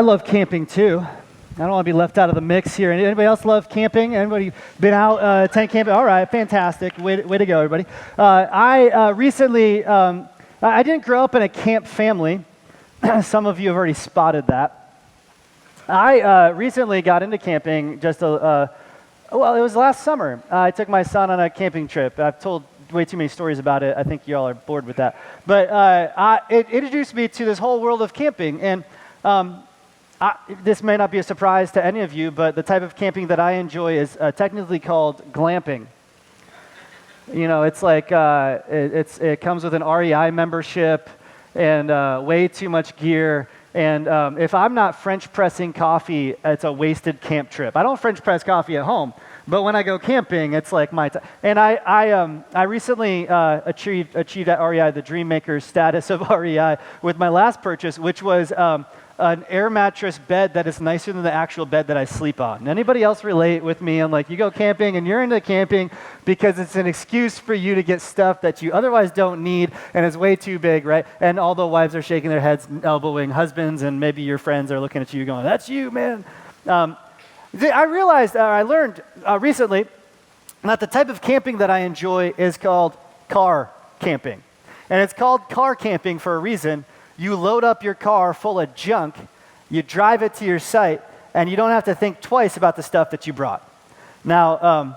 I love camping too. I don't want to be left out of the mix here. Anybody else love camping? Anybody been out tent camping? All right, fantastic. Way to go, everybody. I recently, I didn't grow up in a camp family. Some of you have already spotted that. I recently got into camping well, it was last summer. I took my son on a camping trip. I've told way too many stories about it. I think you all are bored with that. But it introduced me to this whole world of camping. And this may not be a surprise to any of you, but the type of camping that I enjoy is technically called glamping. You know, it's like it comes with an REI membership and way too much gear. And if I'm not French pressing coffee, it's a wasted camp trip. I don't French press coffee at home, but when I go camping, it's like my time. And I recently achieved at REI the Dream Maker status of REI with my last purchase, which was an air mattress bed that is nicer than the actual bed that I sleep on. Anybody else relate with me? I'm like, you go camping and you're into camping because it's an excuse for you to get stuff that you otherwise don't need and it's way too big, right? And all the wives are shaking their heads, elbowing husbands, and maybe your friends are looking at you going, that's you, man. I realized, I learned recently that the type of camping that I enjoy is called car camping. And it's called car camping for a reason. You load up your car full of junk, you drive it to your site, and you don't have to think twice about the stuff that you brought. Now,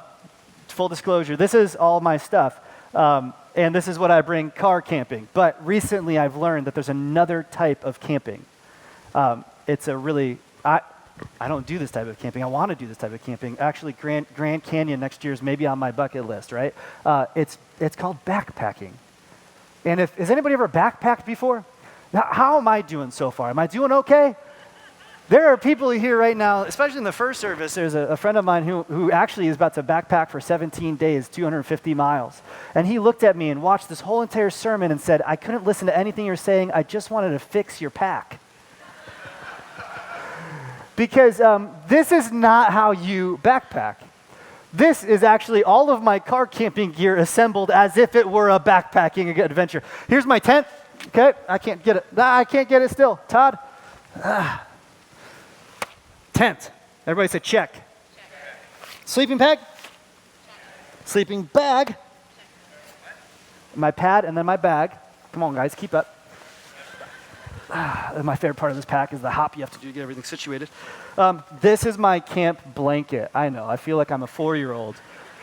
full disclosure, this is all my stuff, and this is what I bring car camping. But recently I've learned that there's another type of camping. It's a really, I don't do this type of camping. I want to do this type of camping. Actually, Grand Canyon next year is maybe on my bucket list, right? It's called backpacking. And has anybody ever backpacked before? How am I doing so far? Am I doing okay? There are people here right now, especially in the first service. There's a friend of mine who actually is about to backpack for 17 days, 250 miles. And he looked at me and watched this whole entire sermon and said, I couldn't listen to anything you're saying. I just wanted to fix your pack. Because this is not how you backpack. This is actually all of my car camping gear assembled as if it were a backpacking adventure. Here's my tent. Okay, I can't get it. I can't get it still. Todd? Tent. Everybody say check. Sleeping bag? Sleeping bag. My pad and then my bag. Come on, guys, keep up. My favorite part of this pack is the hop you have to do to get everything situated. This is my camp blanket. I know, I feel like I'm a 4-year-old.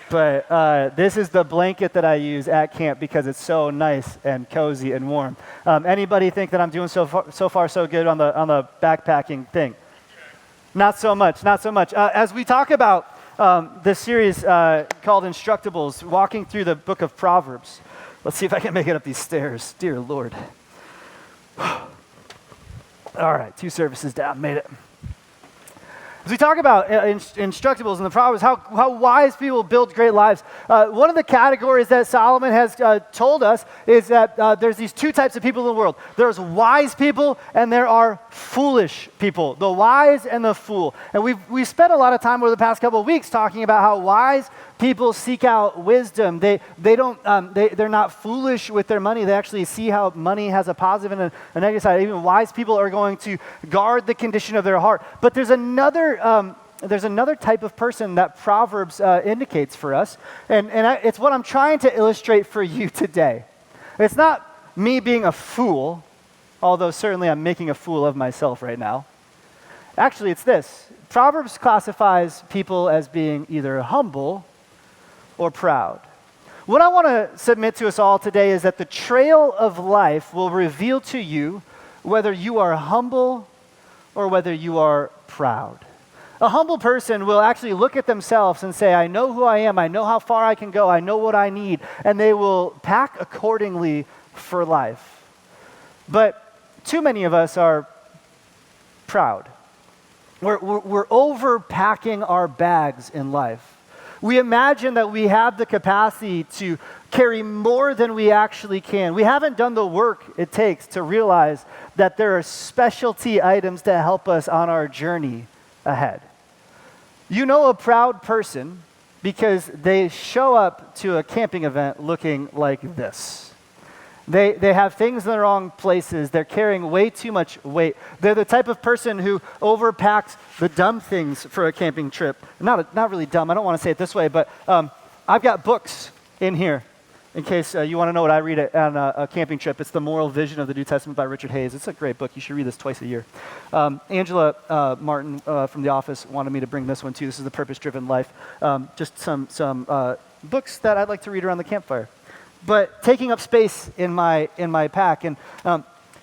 But this is the blanket that I use at camp because it's so nice and cozy and warm. Anybody think that I'm doing so far so good on the backpacking thing? Not so much, not so much. As we talk about this series called Instructables, walking through the book of Proverbs. Let's see if I can make it up these stairs. Dear Lord. All right, 2 services down, made it. As we talk about Instructables and the Proverbs, how wise people build great lives, one of the categories that Solomon has told us is that there's these 2 types of people in the world. There's wise people and there are foolish people, the wise and the fool. And we've spent a lot of time over the past couple of weeks talking about how wise people seek out wisdom. They're not foolish with their money. They actually see how money has a positive and a negative side. Even wise people are going to guard the condition of their heart. But there's another type of person that Proverbs indicates for us, and it's what I'm trying to illustrate for you today. It's not me being a fool, although certainly I'm making a fool of myself right now. Actually, it's this. Proverbs classifies people as being either humble or proud. What I want to submit to us all today is that the trail of life will reveal to you whether you are humble or whether you are proud. A humble person will actually look at themselves and say, I know who I am, I know how far I can go, I know what I need, and they will pack accordingly for life. But too many of us are proud. We're overpacking our bags in life. We imagine that we have the capacity to carry more than we actually can. We haven't done the work it takes to realize that there are specialty items to help us on our journey ahead. You know a proud person because they show up to a camping event looking like this. They have things in the wrong places. They're carrying way too much weight. They're the type of person who overpacks the dumb things for a camping trip. Not really dumb. I don't want to say it this way, but I've got books in here in case you want to know what I read on a camping trip. It's The Moral Vision of the New Testament by Richard Hayes. It's a great book. You should read this twice a year. Angela Martin from The Office wanted me to bring this one too. This is The Purpose-Driven Life. Just some books that I'd like to read around the campfire. But taking up space in my pack. And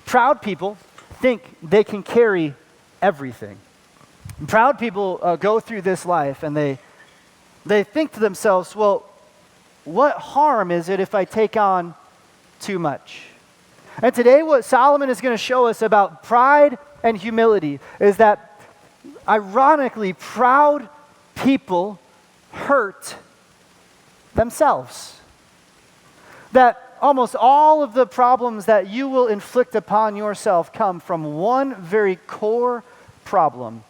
proud people think they can carry everything. And proud people go through this life and they think to themselves, well, what harm is it if I take on too much? And today what Solomon is going to show us about pride and humility is that, ironically, proud people hurt themselves. That almost all of the problems that you will inflict upon yourself come from one very core problem.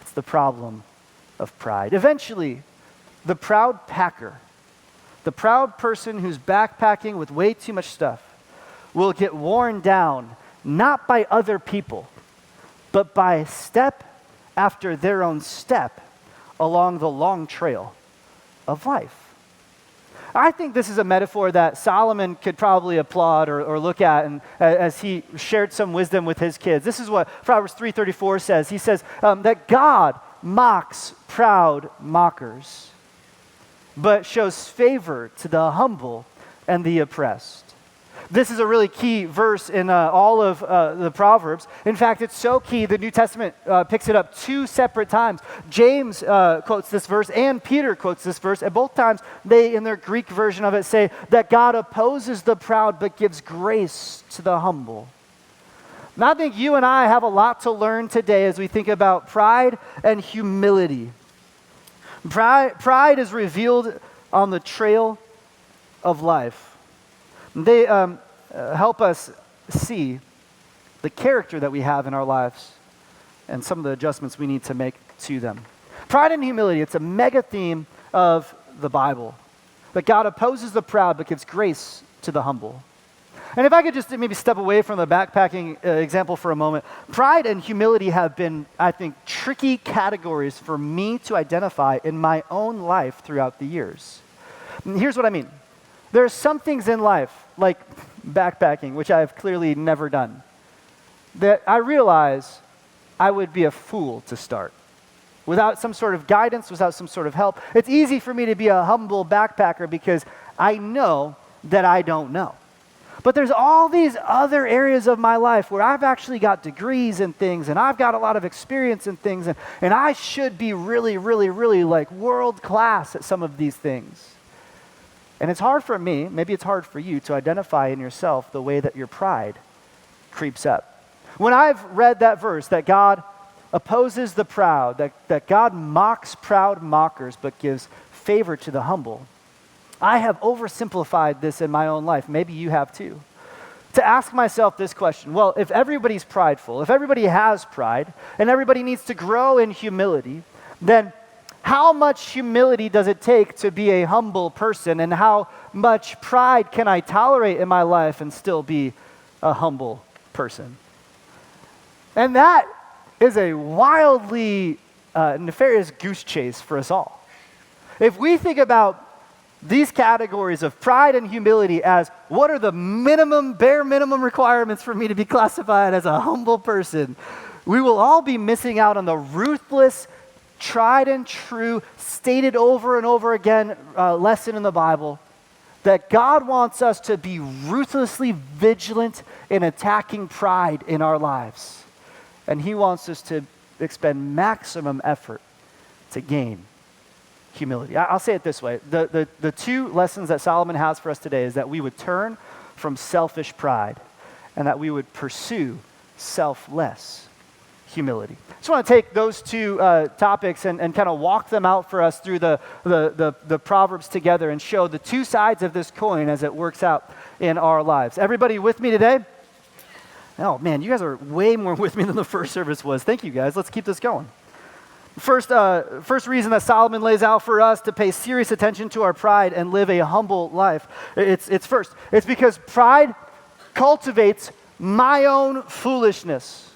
It's the problem of pride. Eventually, the proud packer, the proud person who's backpacking with way too much stuff, will get worn down, not by other people, but by step after their own step along the long trail of life. I think this is a metaphor that Solomon could probably applaud or look at and, as he shared some wisdom with his kids. This is what Proverbs 3:34 says. He says that God mocks proud mockers, but shows favor to the humble and the oppressed. This is a really key verse in all of the Proverbs. In fact, it's so key, the New Testament picks it up 2 separate times. James quotes this verse and Peter quotes this verse. And both times, they, in their Greek version of it, say that God opposes the proud but gives grace to the humble. And I think you and I have a lot to learn today as we think about pride and humility. Pride is revealed on the trail of life. They help us see the character that we have in our lives and some of the adjustments we need to make to them. Pride and humility, it's a mega theme of the Bible. That God opposes the proud but gives grace to the humble. And if I could just maybe step away from the backpacking example for a moment, pride and humility have been, I think, tricky categories for me to identify in my own life throughout the years. And here's what I mean. There are some things in life, like backpacking, which I have clearly never done, that I realize I would be a fool to start. Without some sort of guidance, without some sort of help. It's easy for me to be a humble backpacker because I know that I don't know. But there's all these other areas of my life where I've actually got degrees in things and I've got a lot of experience in things and I should be really, really, really like world class at some of these things. And it's hard for me, maybe it's hard for you, to identify in yourself the way that your pride creeps up. When I've read that verse, that God opposes the proud, that God mocks proud mockers but gives favor to the humble, I have oversimplified this in my own life. Maybe you have too. To ask myself this question, well, if everybody's prideful, if everybody has pride, and everybody needs to grow in humility, then how much humility does it take to be a humble person, and how much pride can I tolerate in my life and still be a humble person? And that is a wildly nefarious goose chase for us all. If we think about these categories of pride and humility as what are the bare minimum requirements for me to be classified as a humble person, we will all be missing out on the ruthless, tried and true, stated over and over again lesson in the Bible that God wants us to be ruthlessly vigilant in attacking pride in our lives. And he wants us to expend maximum effort to gain humility. I'll say it this way. The 2 lessons that Solomon has for us today is that we would turn from selfish pride and that we would pursue selfless humility. I just want to take those 2 topics and kind of walk them out for us through the Proverbs together and show the 2 sides of this coin as it works out in our lives. Everybody with me today? Oh man, you guys are way more with me than the first service was. Thank you guys. Let's keep this going. First reason that Solomon lays out for us to pay serious attention to our pride and live a humble life, it's first. It's because pride cultivates my own foolishness.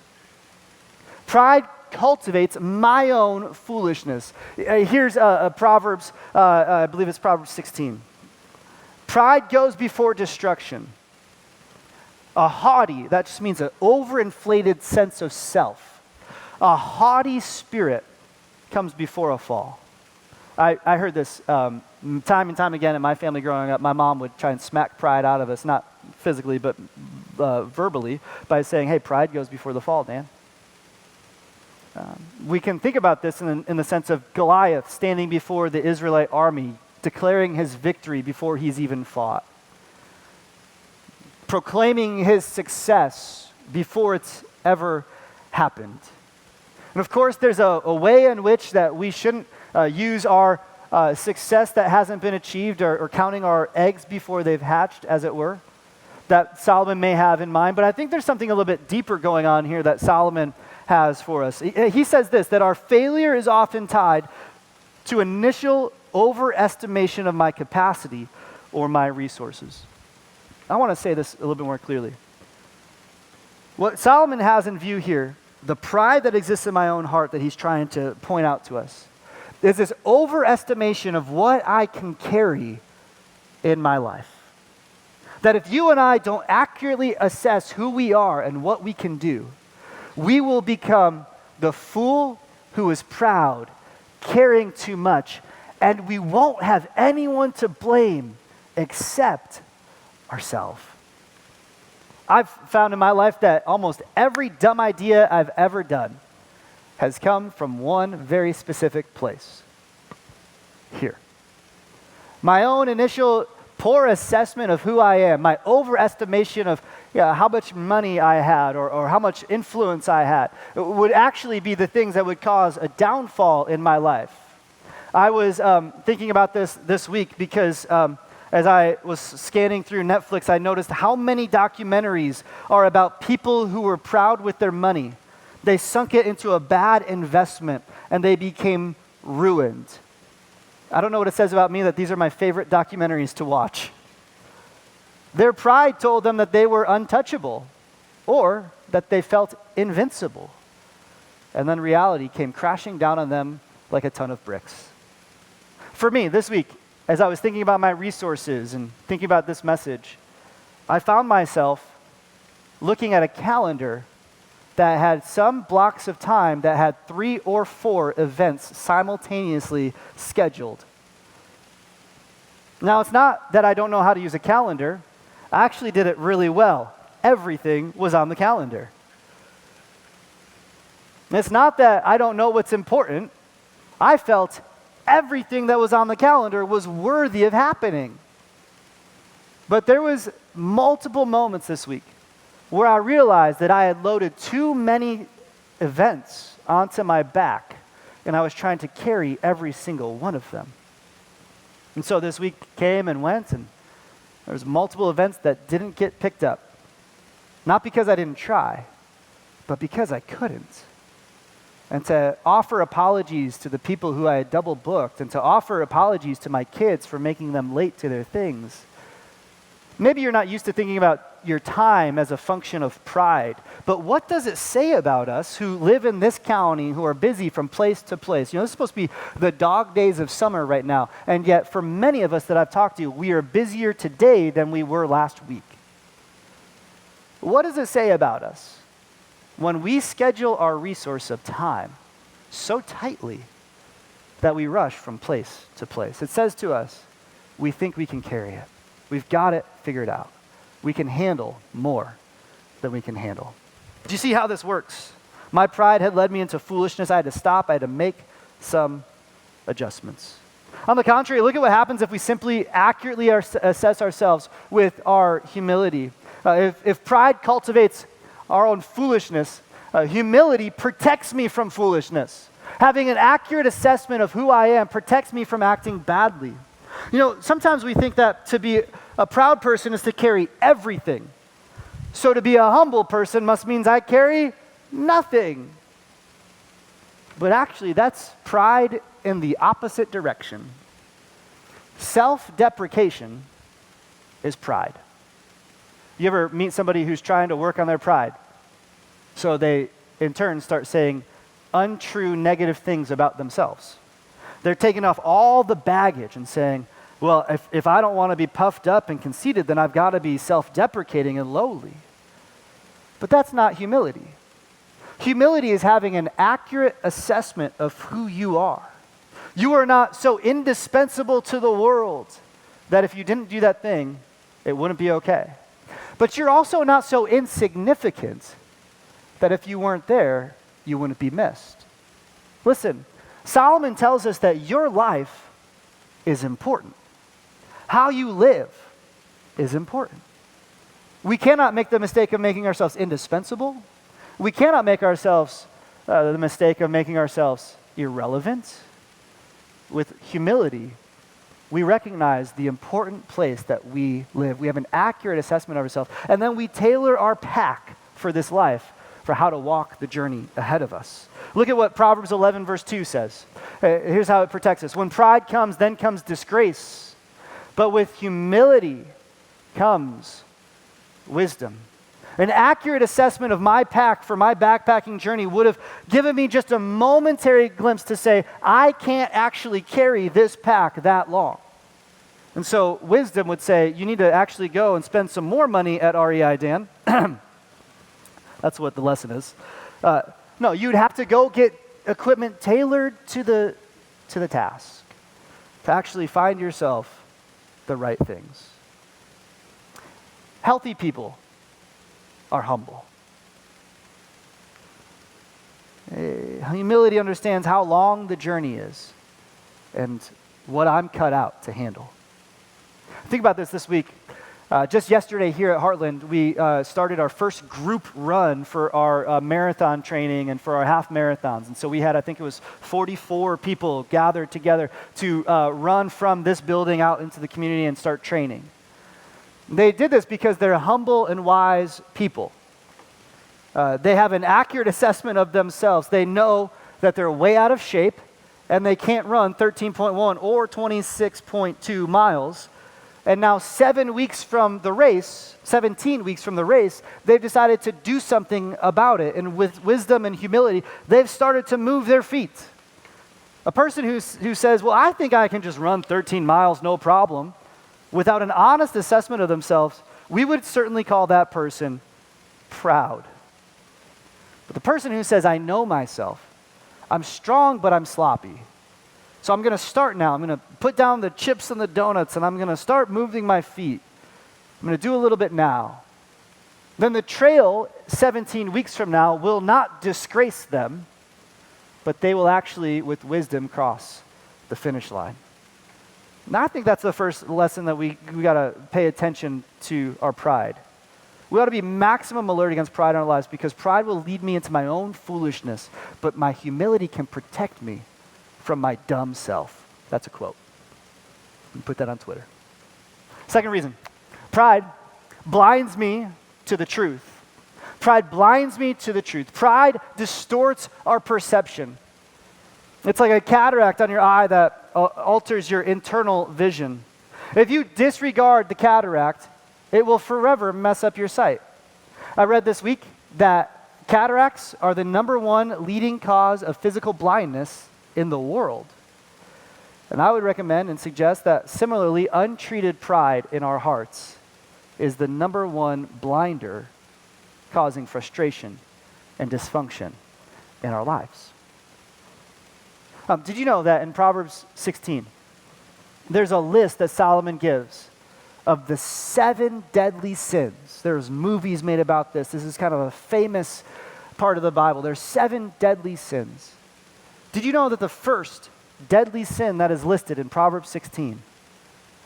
Pride cultivates my own foolishness. Here's Proverbs, I believe it's Proverbs 16. Pride goes before destruction. A haughty, that just means an overinflated sense of self. A haughty spirit comes before a fall. I heard this time and time again in my family growing up. My mom would try and smack pride out of us, not physically, but verbally, by saying, hey, pride goes before the fall, Dan. We can think about this in the sense of Goliath standing before the Israelite army, declaring his victory before he's even fought. Proclaiming his success before it's ever happened. And of course, there's a way in which that we shouldn't use our success that hasn't been achieved or counting our eggs before they've hatched, as it were, that Solomon may have in mind. But I think there's something a little bit deeper going on here that Solomon has for us. He says this, that our failure is often tied to initial overestimation of my capacity or my resources. I want to say this a little bit more clearly. What Solomon has in view here, the pride that exists in my own heart that he's trying to point out to us, is this overestimation of what I can carry in my life. That if you and I don't accurately assess who we are and what we can do, we will become the fool who is proud, carrying too much, and we won't have anyone to blame except ourselves. I've found in my life that almost every dumb idea I've ever done has come from one very specific place. Here. My own initial poor assessment of who I am, my overestimation of how much money I had or how much influence I had, would actually be the things that would cause a downfall in my life. I was thinking about this week because as I was scanning through Netflix, I noticed how many documentaries are about people who were proud with their money. They sunk it into a bad investment and they became ruined. I don't know what it says about me that these are my favorite documentaries to watch. Their pride told them that they were untouchable or that they felt invincible. And then reality came crashing down on them like a ton of bricks. For me, this week, as I was thinking about my resources and thinking about this message, I found myself looking at a calendar that had some blocks of time that had 3 or 4 events simultaneously scheduled. Now, it's not that I don't know how to use a calendar. I actually did it really well. Everything was on the calendar. And it's not that I don't know what's important. I felt everything that was on the calendar was worthy of happening. But there was multiple moments this week where I realized that I had loaded too many events onto my back, and I was trying to carry every single one of them. And so this week came and went, and there was multiple events that didn't get picked up. Not because I didn't try, but because I couldn't. And to offer apologies to the people who I had double booked, and to offer apologies to my kids for making them late to their things. Maybe you're not used to thinking about your time as a function of pride, but what does it say about us who live in this county, who are busy from place to place? You know, this is supposed to be the dog days of summer right now, and yet for many of us that I've talked to, we are busier today than we were last week. What does it say about us when we schedule our resource of time so tightly that we rush from place to place? It says to us, we think we can carry it. We've got it figured out. We can handle more than we can handle. Do you see how this works? My pride had led me into foolishness. I had to stop. I had to make some adjustments. On the contrary, look at what happens if we simply accurately assess ourselves with our humility. If pride cultivates our own foolishness, humility protects me from foolishness. Having an accurate assessment of who I am protects me from acting badly. You know, sometimes we think that to be a proud person is to carry everything. So to be a humble person must mean I carry nothing. But actually, that's pride in the opposite direction. Self-deprecation is pride. You ever meet somebody who's trying to work on their pride? So they, in turn, start saying untrue negative things about themselves. They're taking off all the baggage and saying, well, if I don't want to be puffed up and conceited, then I've got to be self-deprecating and lowly. But that's not humility. Humility is having an accurate assessment of who you are. You are not so indispensable to the world that if you didn't do that thing, it wouldn't be okay. But you're also not so insignificant that if you weren't there, you wouldn't be missed. Listen, Solomon tells us that your life is important. How you live is important. We cannot make the mistake of making ourselves indispensable. We cannot make ourselves the mistake of making ourselves irrelevant. With humility, we recognize the important place that we live. We have an accurate assessment of ourselves, and then we tailor our pack for this life, for how to walk the journey ahead of us. Look at what Proverbs 11 verse 2 says. Here's how it protects us. When pride comes, then comes disgrace. But with humility comes wisdom. An accurate assessment of my pack for my backpacking journey would have given me just a momentary glimpse to say, I can't actually carry this pack that long. And so wisdom would say, you need to actually go and spend some more money at REI, Dan. That's what the lesson is. No, you'd have to go get equipment tailored to the task to actually find yourself the right things. Healthy people are humble. Humility understands how long the journey is and what I'm cut out to handle. Think about this week. Just yesterday here at Heartland, we started our first group run for our marathon training and for our half marathons. And so we had, I think it was 44 people gathered together to run from this building out into the community and start training. They did this because they're humble and wise people. They have an accurate assessment of themselves. They know that they're way out of shape and they can't run 13.1 or 26.2 miles. And now 17 weeks from the race, they've decided to do something about it. And with wisdom and humility, they've started to move their feet. A person who says, well, I think I can just run 13 miles, no problem, without an honest assessment of themselves, we would certainly call that person proud. But the person who says, I know myself, I'm strong, but I'm sloppy. So I'm going to start now. I'm going to put down the chips and the donuts, and I'm going to start moving my feet. I'm going to do a little bit now. Then the trail 17 weeks from now will not disgrace them, but they will actually, with wisdom, cross the finish line. Now, I think that's the first lesson that we got to pay attention to our pride. We ought to be maximum alert against pride in our lives because pride will lead me into my own foolishness, but my humility can protect me from my dumb self. That's a quote. You can put that on Twitter. Second reason, pride blinds me to the truth. Pride blinds me to the truth. Pride distorts our perception. It's like a cataract on your eye that alters your internal vision. If you disregard the cataract, it will forever mess up your sight. I read this week that cataracts are the #1 leading cause of physical blindness in the world. And I would recommend and suggest that similarly, untreated pride in our hearts is the #1 blinder causing frustration and dysfunction in our lives. Did you know that in Proverbs 16, there's a list that Solomon gives of the 7 deadly sins? There's movies made about this. This is kind of a famous part of the Bible. There's 7 deadly sins. Did you know that the first deadly sin that is listed in Proverbs 16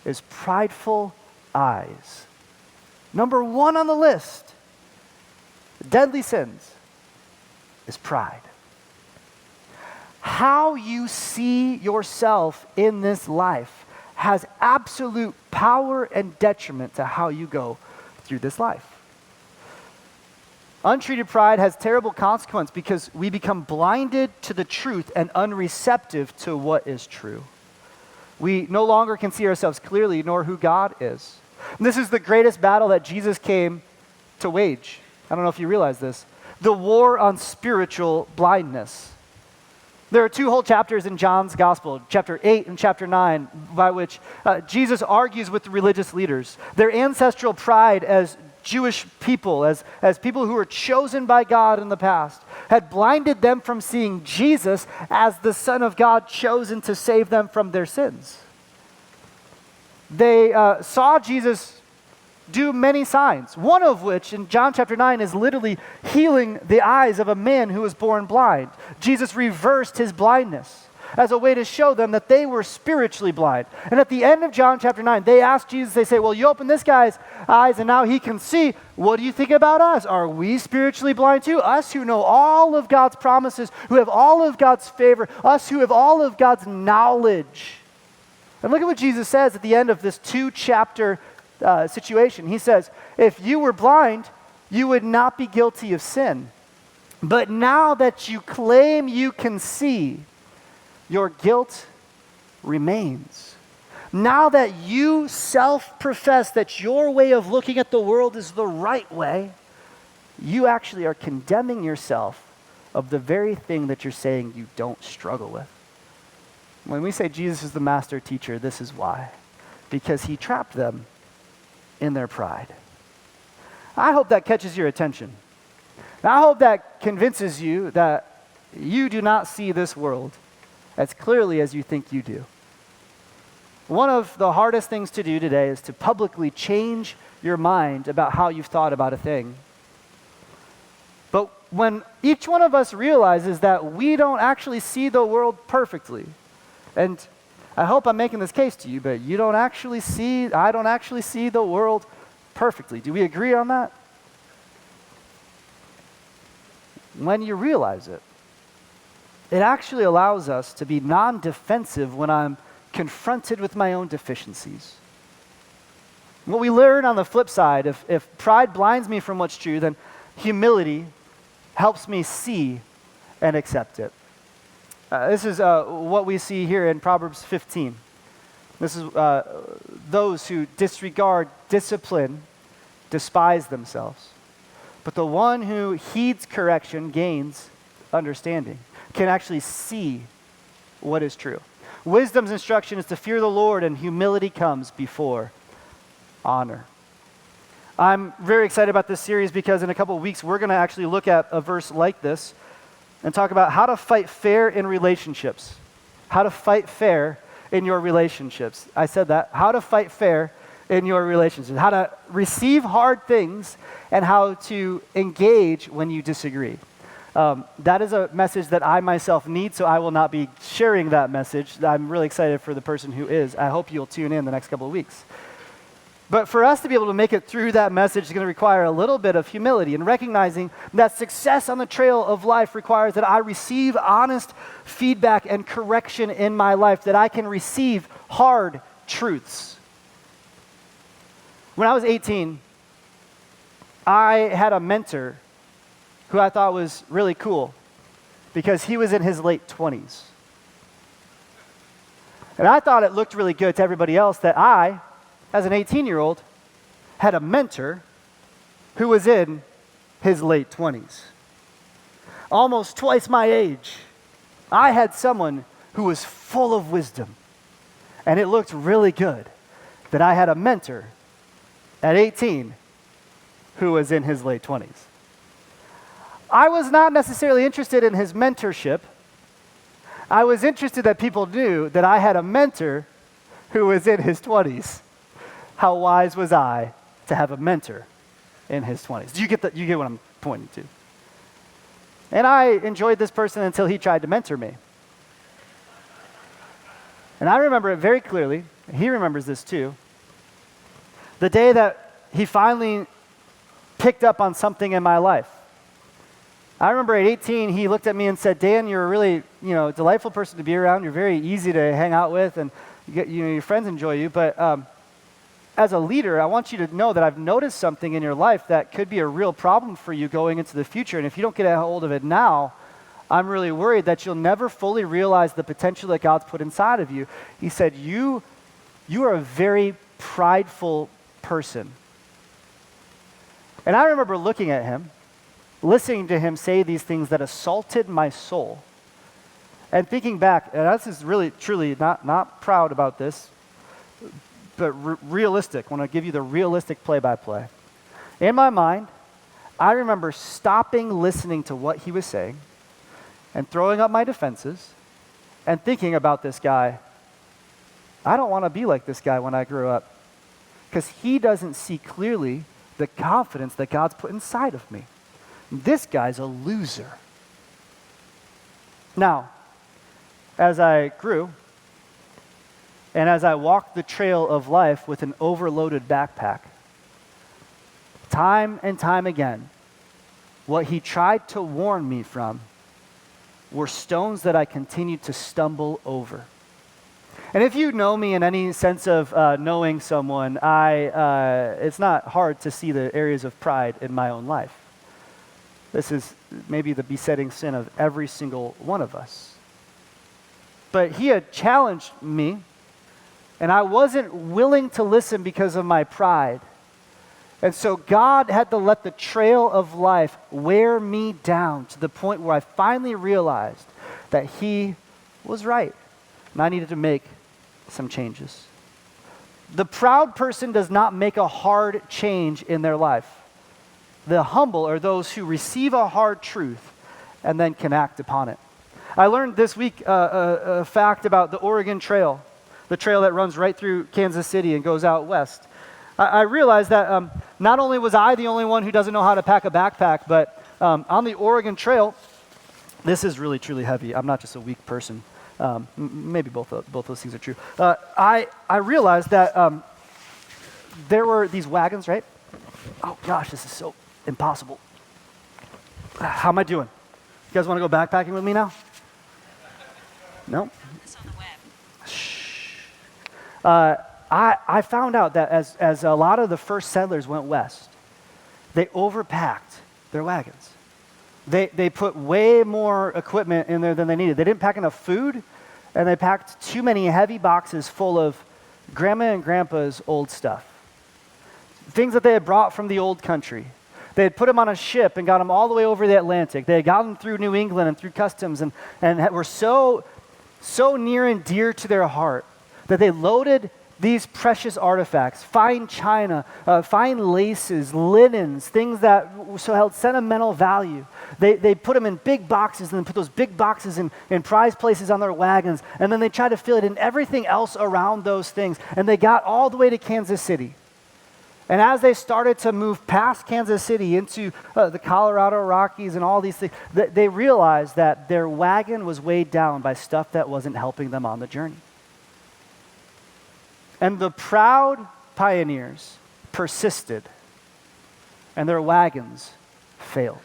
is prideful eyes? #1 on the list, deadly sins, is pride. How you see yourself in this life has absolute power and detriment to how you go through this life. Untreated pride has terrible consequence because we become blinded to the truth and unreceptive to what is true. We no longer can see ourselves clearly nor who God is. And this is the greatest battle that Jesus came to wage. I don't know if you realize this. The war on spiritual blindness. There are 2 whole chapters in John's gospel, chapter 8 and chapter 9, by which Jesus argues with the religious leaders. Their ancestral pride as Jewish people, as people who were chosen by God in the past, had blinded them from seeing Jesus as the Son of God chosen to save them from their sins. They saw Jesus do many signs, one of which in John chapter 9 is literally healing the eyes of a man who was born blind. Jesus reversed his blindness as a way to show them that they were spiritually blind. And at the end of John chapter 9, they ask Jesus, they say, well, you opened this guy's eyes and now he can see. What do you think about us? Are we spiritually blind too? Us who know all of God's promises, who have all of God's favor, us who have all of God's knowledge. And look at what Jesus says at the end of this 2-chapter situation. He says, if you were blind, you would not be guilty of sin. But now that you claim you can see, your guilt remains. Now that you self-profess that your way of looking at the world is the right way, you actually are condemning yourself of the very thing that you're saying you don't struggle with. When we say Jesus is the master teacher, this is why. Because he trapped them in their pride. I hope that catches your attention. I hope that convinces you that you do not see this world as clearly as you think you do. One of the hardest things to do today is to publicly change your mind about how you've thought about a thing. But when each one of us realizes that we don't actually see the world perfectly, and I hope I'm making this case to you, but I don't actually see the world perfectly. Do we agree on that? When you realize it, it actually allows us to be non-defensive when I'm confronted with my own deficiencies. What we learn on the flip side, if pride blinds me from what's true, then humility helps me see and accept it. This is what we see here in Proverbs 15. This is those who disregard discipline despise themselves. But the one who heeds correction gains understanding, can actually see what is true. Wisdom's instruction is to fear the Lord, and humility comes before honor. I'm very excited about this series because in a couple of weeks we're going to actually look at a verse like this and talk about how to fight fair in relationships. How to fight fair in your relationships. I said that. How to fight fair in your relationships. How to receive hard things and how to engage when you disagree. That is a message that I myself need, so I will not be sharing that message. I'm really excited for the person who is. I hope you'll tune in the next couple of weeks. But for us to be able to make it through that message is going to require a little bit of humility and recognizing that success on the trail of life requires that I receive honest feedback and correction in my life, that I can receive hard truths. When I was 18, I had a mentor who I thought was really cool because he was in his late 20s. And I thought it looked really good to everybody else that I, as an 18-year-old, had a mentor who was in his late 20s. Almost twice my age. I had someone who was full of wisdom. And it looked really good that I had a mentor at 18 who was in his late 20s. I was not necessarily interested in his mentorship. I was interested that people knew that I had a mentor who was in his 20s. How wise was I to have a mentor in his 20s? Do you get that? You get what I'm pointing to? And I enjoyed this person until he tried to mentor me. And I remember it very clearly. He remembers this too. The day that he finally picked up on something in my life. I remember at 18, he looked at me and said, Dan, you're a really, delightful person to be around. You're very easy to hang out with, and your friends enjoy you. But as a leader, I want you to know that I've noticed something in your life that could be a real problem for you going into the future. And if you don't get a hold of it now, I'm really worried that you'll never fully realize the potential that God's put inside of you. He said, you are a very prideful person. And I remember looking at him, listening to him say these things that assaulted my soul, and thinking back, and this is really, truly not proud about this, but realistic. I want to give you the realistic play-by-play. In my mind, I remember stopping listening to what he was saying and throwing up my defenses and thinking about this guy. I don't want to be like this guy when I grow up, because he doesn't see clearly the confidence that God's put inside of me. This guy's a loser. Now, as I grew, and as I walked the trail of life with an overloaded backpack, time and time again, what he tried to warn me from were stones that I continued to stumble over. And if you know me in any sense of knowing someone, it's not hard to see the areas of pride in my own life. This is maybe the besetting sin of every single one of us. But he had challenged me, and I wasn't willing to listen because of my pride. And so God had to let the trail of life wear me down to the point where I finally realized that he was right, and I needed to make some changes. The proud person does not make a hard change in their life. The humble are those who receive a hard truth and then can act upon it. I learned this week a fact about the Oregon Trail, the trail that runs right through Kansas City and goes out west. I realized that not only was I the only one who doesn't know how to pack a backpack, but on the Oregon Trail, this is really, truly heavy. I'm not just a weak person. Maybe both those things are true. I realized that there were these wagons, right? Oh gosh, this is so impossible. How am I doing? You guys want to go backpacking with me now? No? It's on the web. Shh. I found out that as a lot of the first settlers went west, they overpacked their wagons. They put way more equipment in there than they needed. They didn't pack enough food, and they packed too many heavy boxes full of grandma and grandpa's old stuff. Things that they had brought from the old country. They had put them on a ship and got them all the way over the Atlantic. They had gotten through New England and through customs and were so near and dear to their heart that they loaded these precious artifacts, fine china, fine laces, linens, things that held sentimental value. They put them in big boxes and then put those big boxes in prized places on their wagons, and then they tried to fill it in everything else around those things. And they got all the way to Kansas City. And as they started to move past Kansas City into the Colorado Rockies and all these things, they realized that their wagon was weighed down by stuff that wasn't helping them on the journey. And the proud pioneers persisted, and their wagons failed.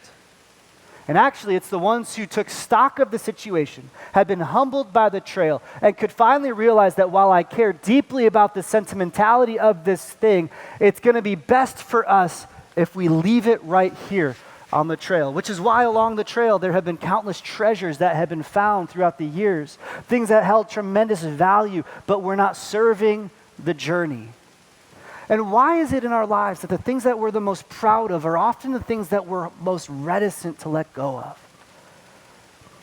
And actually, it's the ones who took stock of the situation, had been humbled by the trail, and could finally realize that while I care deeply about the sentimentality of this thing, it's going to be best for us if we leave it right here on the trail, which is why along the trail there have been countless treasures that have been found throughout the years, things that held tremendous value, but were not serving the journey. And why is it in our lives that the things that we're the most proud of are often the things that we're most reticent to let go of?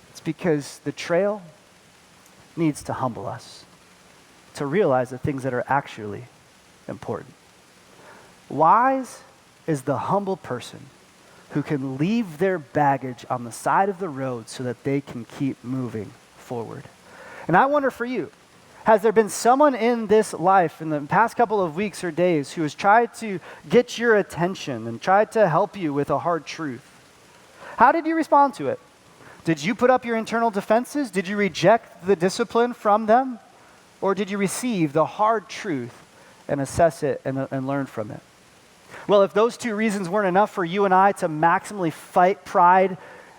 It's because the trail needs to humble us to realize the things that are actually important. Wise is the humble person who can leave their baggage on the side of the road so that they can keep moving forward. And I wonder for you, has there been someone in this life in the past couple of weeks or days who has tried to get your attention and tried to help you with a hard truth? How did you respond to it? Did you put up your internal defenses? Did you reject the discipline from them? Or did you receive the hard truth and assess it and learn from it? Well, if those two reasons weren't enough for you and I to maximally fight pride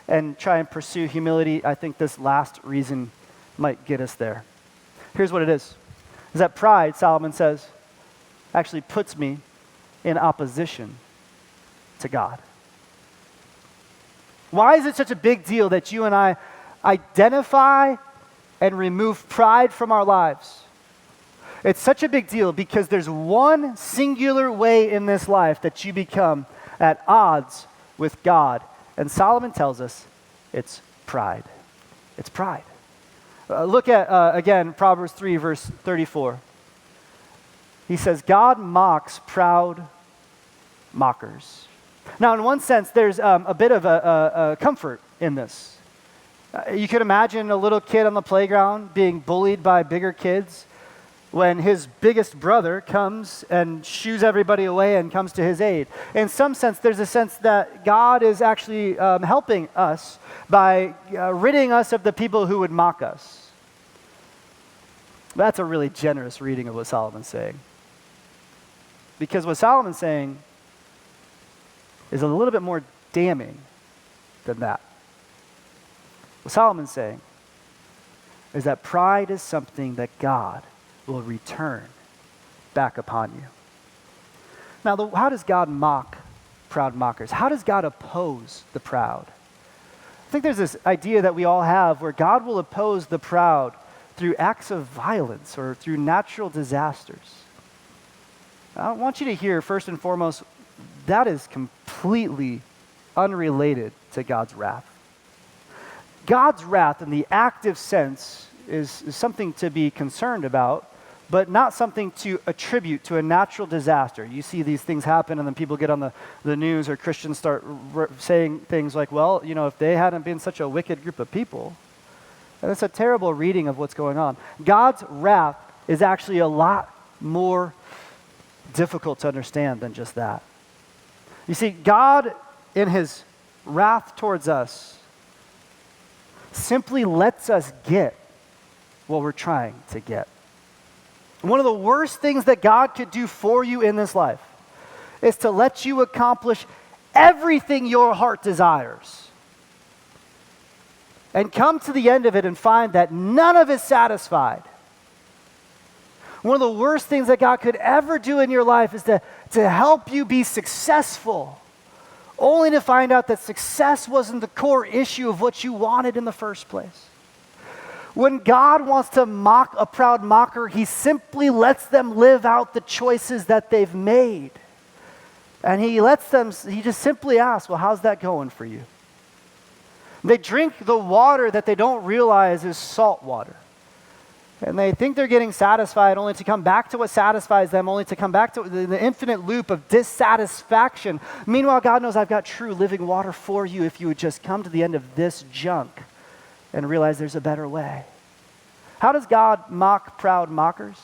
and try and pursue humility, I think this last reason might get us there. Here's what it is that pride, Solomon says, actually puts me in opposition to God. Why is it such a big deal that you and I identify and remove pride from our lives? It's such a big deal because there's one singular way in this life that you become at odds with God. And Solomon tells us it's pride. It's pride. Look at, again, Proverbs 3, verse 34. He says, God mocks proud mockers. Now, in one sense, there's a bit of a comfort in this. You could imagine a little kid on the playground being bullied by bigger kids when his biggest brother comes and shoos everybody away and comes to his aid. In some sense, there's a sense that God is actually helping us by ridding us of the people who would mock us. That's a really generous reading of what Solomon's saying. Because what Solomon's saying is a little bit more damning than that. What Solomon's saying is that pride is something that God will return back upon you. Now, how does God mock proud mockers? How does God oppose the proud? I think there's this idea that we all have where God will oppose the proud through acts of violence or through natural disasters. I want you to hear, first and foremost, that is completely unrelated to God's wrath. God's wrath in the active sense is something to be concerned about, but not something to attribute to a natural disaster. You see these things happen and then people get on the news or Christians start saying things like, well, if they hadn't been such a wicked group of people. And that's a terrible reading of what's going on. God's wrath is actually a lot more difficult to understand than just that. You see, God in his wrath towards us simply lets us get what we're trying to get. One of the worst things that God could do for you in this life is to let you accomplish everything your heart desires and come to the end of it and find that none of it is satisfied. One of the worst things that God could ever do in your life is to help you be successful, only to find out that success wasn't the core issue of what you wanted in the first place. When God wants to mock a proud mocker, he simply lets them live out the choices that they've made. And he just simply asks, well, how's that going for you? They drink the water that they don't realize is salt water. And they think they're getting satisfied only to come back to what satisfies them, only to come back to the infinite loop of dissatisfaction. Meanwhile, God knows I've got true living water for you if you would just come to the end of this junk and realize there's a better way. How does God mock proud mockers?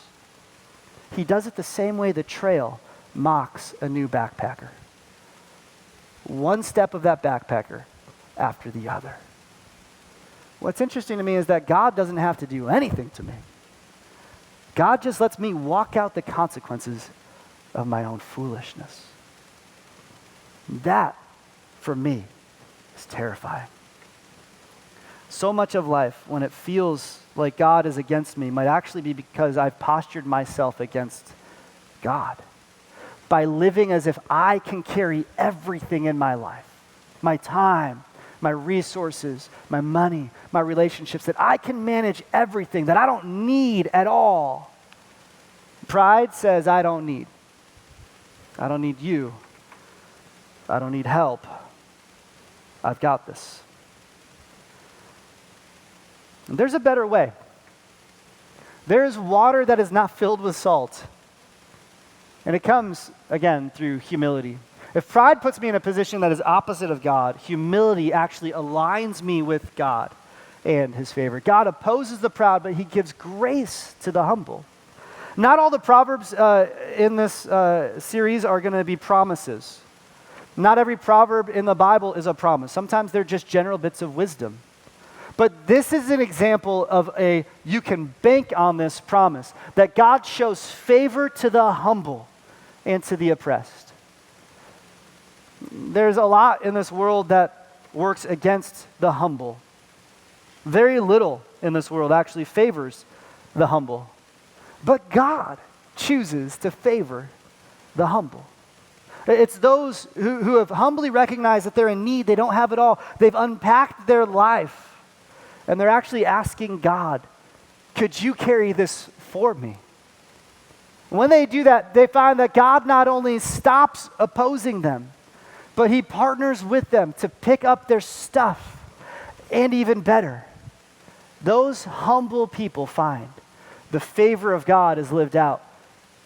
He does it the same way the trail mocks a new backpacker. One step of that backpacker after the other. What's interesting to me is that God doesn't have to do anything to me. God just lets me walk out the consequences of my own foolishness. That, for me, is terrifying. So much of life, when it feels like God is against me, might actually be because I've postured myself against God by living as if I can carry everything in my life, my time, my resources, my money, my relationships, that I can manage everything, that I don't need at all. Pride says, I don't need. I don't need you. I don't need help. I've got this. And there's a better way. There is water that is not filled with salt. And it comes, again, through humility. If pride puts me in a position that is opposite of God, humility actually aligns me with God and his favor. God opposes the proud, but he gives grace to the humble. Not all the Proverbs in this series are going to be promises. Not every proverb in the Bible is a promise. Sometimes they're just general bits of wisdom. But this is an example of you can bank on this promise, that God shows favor to the humble and to the oppressed. There's a lot in this world that works against the humble. Very little in this world actually favors the humble. But God chooses to favor the humble. It's those who have humbly recognized that they're in need, they don't have it all. They've unpacked their life, and they're actually asking God, could you carry this for me? When they do that, they find that God not only stops opposing them, but he partners with them to pick up their stuff. And even better, those humble people find the favor of God is lived out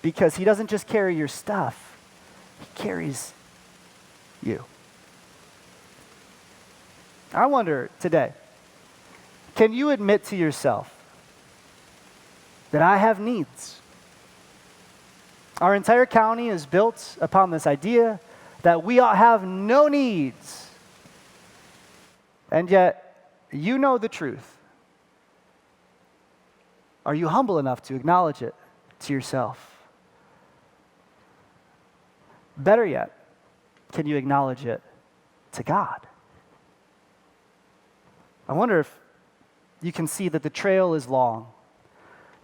because he doesn't just carry your stuff, he carries you. I wonder today, can you admit to yourself that I have needs? Our entire county is built upon this idea that we all have no needs. And yet, you know the truth. Are you humble enough to acknowledge it to yourself? Better yet, can you acknowledge it to God? I wonder if you can see that the trail is long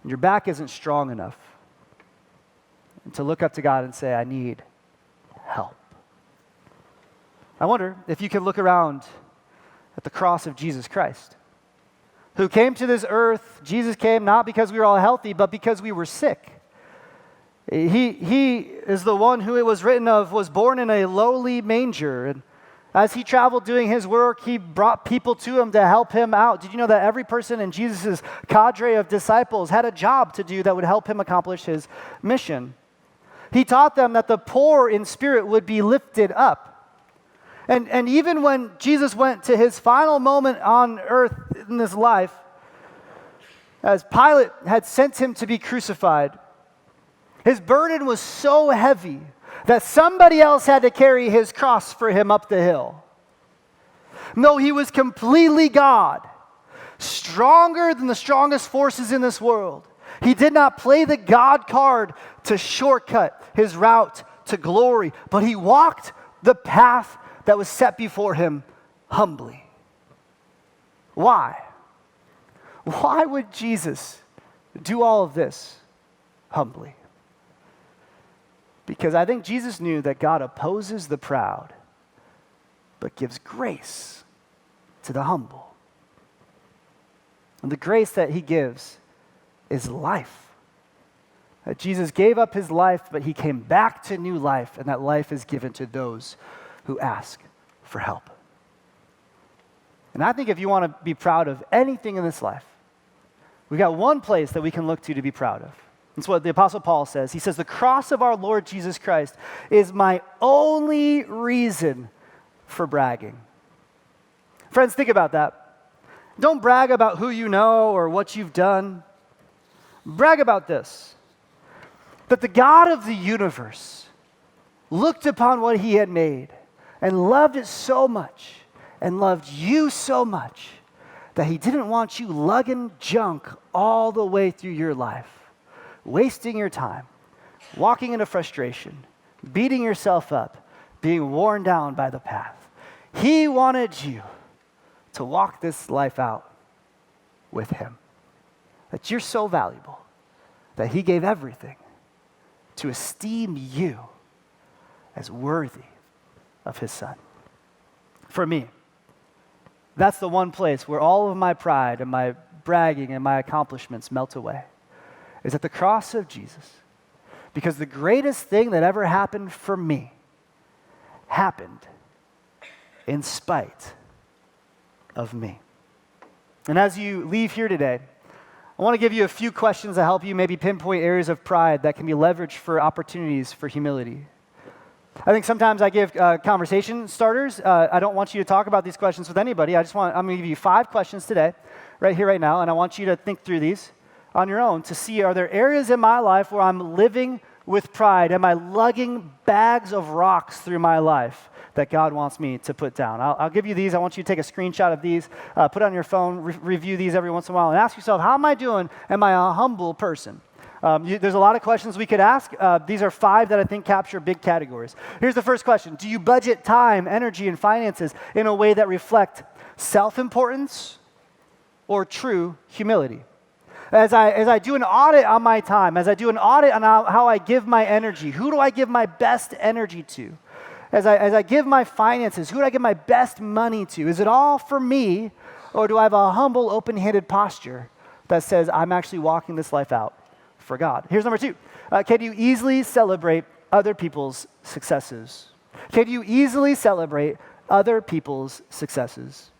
and your back isn't strong enough and to look up to God and say, I need help. I wonder if you can look around at the cross of Jesus Christ, who came to this earth. Jesus came not because we were all healthy, but because we were sick. He is the one who it was written of was born in a lowly manger. And as he traveled doing his work, he brought people to him to help him out. Did you know that every person in Jesus' cadre of disciples had a job to do that would help him accomplish his mission? He taught them that the poor in spirit would be lifted up. And even when Jesus went to his final moment on earth in this life, as Pilate had sent him to be crucified, his burden was so heavy that somebody else had to carry his cross for him up the hill. No, he was completely God, stronger than the strongest forces in this world. He did not play the God card to shortcut his route to glory, but he walked the path that was set before him humbly. Why? Why would Jesus do all of this humbly? Because I think Jesus knew that God opposes the proud, but gives grace to the humble. And the grace that he gives is life. That Jesus gave up his life, but he came back to new life, and that life is given to those who ask for help. And I think if you want to be proud of anything in this life, we got one place that we can look to be proud of. That's what the Apostle Paul says. He says, the cross of our Lord Jesus Christ is my only reason for bragging. Friends, think about that. Don't brag about who you know or what you've done. Brag about this, that the God of the universe looked upon what he had made and loved it so much and loved you so much that he didn't want you lugging junk all the way through your life, wasting your time, walking into frustration, beating yourself up, being worn down by the path. He wanted you to walk this life out with him. That you're so valuable that he gave everything to esteem you as worthy of his son. For me, that's the one place where all of my pride and my bragging and my accomplishments melt away, is at the cross of Jesus. Because the greatest thing that ever happened for me happened in spite of me. And as you leave here today, I want to give you a few questions to help you maybe pinpoint areas of pride that can be leveraged for opportunities for humility. I think sometimes I give conversation starters. I don't want you to talk about these questions with anybody. I'm going to give you 5 questions today, right here, right now, and I want you to think through these on your own to see, are there areas in my life where I'm living with pride? Am I lugging bags of rocks through my life that God wants me to put down? I'll give you these. I want you to take a screenshot of these, put it on your phone, review these every once in a while, and ask yourself, how am I doing? Am I a humble person? There's a lot of questions we could ask. These are 5 that I think capture big categories. Here's the first question. Do you budget time, energy, and finances in a way that reflect self-importance or true humility? As I do an audit on my time, as I do an audit on how I give my energy, who do I give my best energy to? As I give my finances, who do I give my best money to? Is it all for me, or do I have a humble, open-handed posture that says I'm actually walking this life out for God. Here's number 2. Can you easily celebrate other people's successes? Can you easily celebrate other people's successes?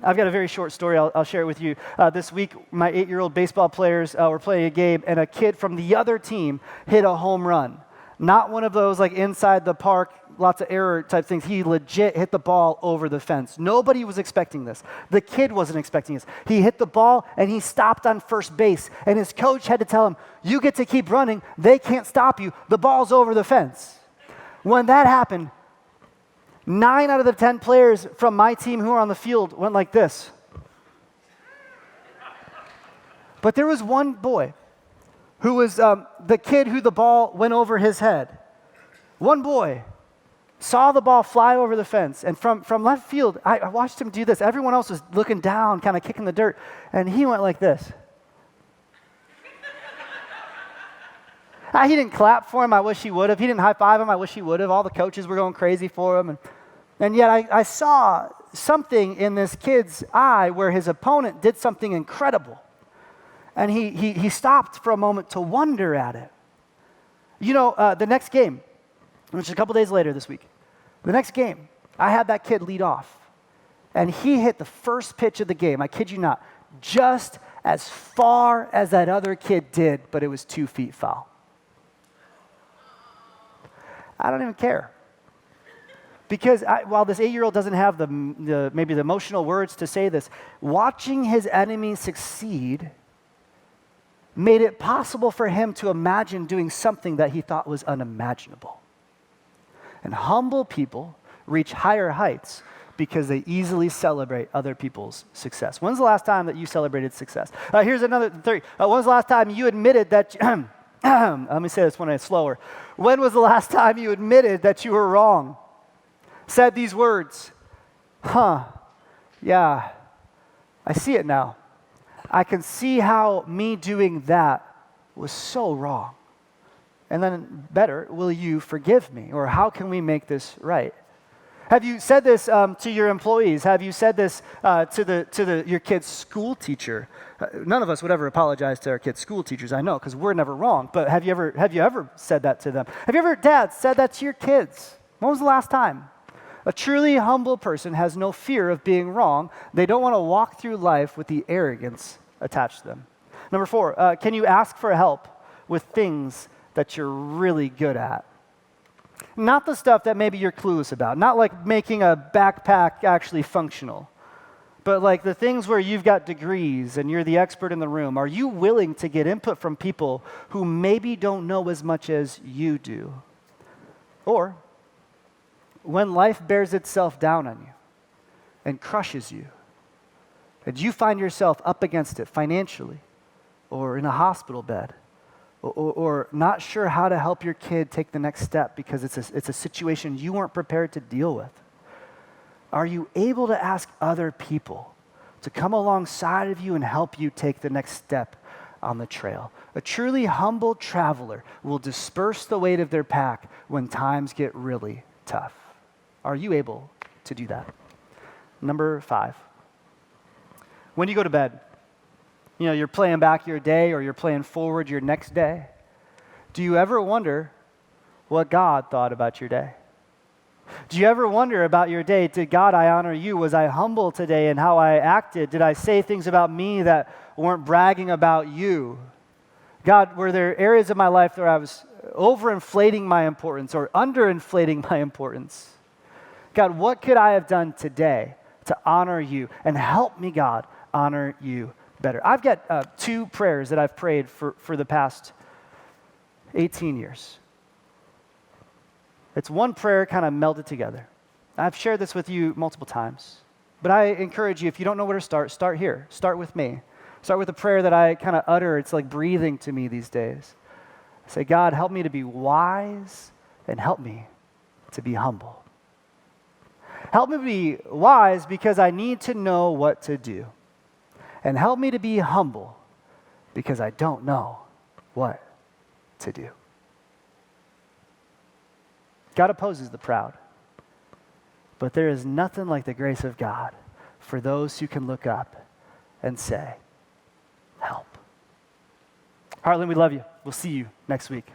I've got a very short story. I'll share it with you. This week, my 8-year-old baseball players were playing a game, and a kid from the other team hit a home run. Not one of those like inside the park, lots of error type things. He legit hit the ball over the fence. Nobody was expecting this. The kid wasn't expecting this. He hit the ball, and he stopped on first base, and his coach had to tell him, you get to keep running. They can't stop you. The ball's over the fence. When that happened, 9 out of the 10 players from my team who are on the field went like this. But there was one boy who was the kid who the ball went over his head. One boy saw the ball fly over the fence, and from left field, I watched him do this. Everyone else was looking down, kind of kicking the dirt, and he went like this. He didn't clap for him. I wish he would have. He didn't high-five him. I wish he would have. All the coaches were going crazy for him. And yet I saw something in this kid's eye where his opponent did something incredible. And he stopped for a moment to wonder at it. You know, the next game, which is a couple days later this week, the next game, I had that kid lead off. And he hit the first pitch of the game, I kid you not, just as far as that other kid did, but it was 2 feet foul. I don't even care. Because while this 8-year-old doesn't have maybe the emotional words to say this, watching his enemy succeed made it possible for him to imagine doing something that he thought was unimaginable. And humble people reach higher heights because they easily celebrate other people's success. When's the last time that you celebrated success? Here's another theory. When's the last time you admitted that... let me say this one slower. When was the last time you admitted that you were wrong? Said these words, yeah, I see it now. I can see how me doing that was so wrong. And then better, will you forgive me? Or how can we make this right? Have you said this to your employees? Have you said this to your kid's school teacher? None of us would ever apologize to our kids' school teachers, I know, because we're never wrong. But have you ever said that to them? Have you ever, dads, said that to your kids? When was the last time? A truly humble person has no fear of being wrong. They don't want to walk through life with the arrogance attached to them. Number 4, can you ask for help with things that you're really good at? Not the stuff that maybe you're clueless about. Not like making a backpack actually functional. But like the things where you've got degrees and you're the expert in the room. Are you willing to get input from people who maybe don't know as much as you do? Or when life bears itself down on you and crushes you, and you find yourself up against it financially or in a hospital bed, or not sure how to help your kid take the next step because it's a situation you weren't prepared to deal with, are you able to ask other people to come alongside of you and help you take the next step on the trail? A truly humble traveler will disperse the weight of their pack when times get really tough. Are you able to do that? Number 5, when you go to bed, you know, you're playing back your day or you're playing forward your next day. Do you ever wonder what God thought about your day? Do you ever wonder about your day? Did God, I honor you? Was I humble today in how I acted? Did I say things about me that weren't bragging about you? God, were there areas of my life where I was overinflating my importance or underinflating my importance? God, what could I have done today to honor you? And help me, God, honor you better. I've got 2 prayers that I've prayed for the past 18 years. It's one prayer kind of melded together. I've shared this with you multiple times, but I encourage you, if you don't know where to start here. Start with me. Start with a prayer that I kind of utter. It's like breathing to me these days. I say, God, help me to be wise and help me to be humble. Help me be wise because I need to know what to do. And help me to be humble because I don't know what to do. God opposes the proud, but there is nothing like the grace of God for those who can look up and say, help. Heartland, we love you. We'll see you next week.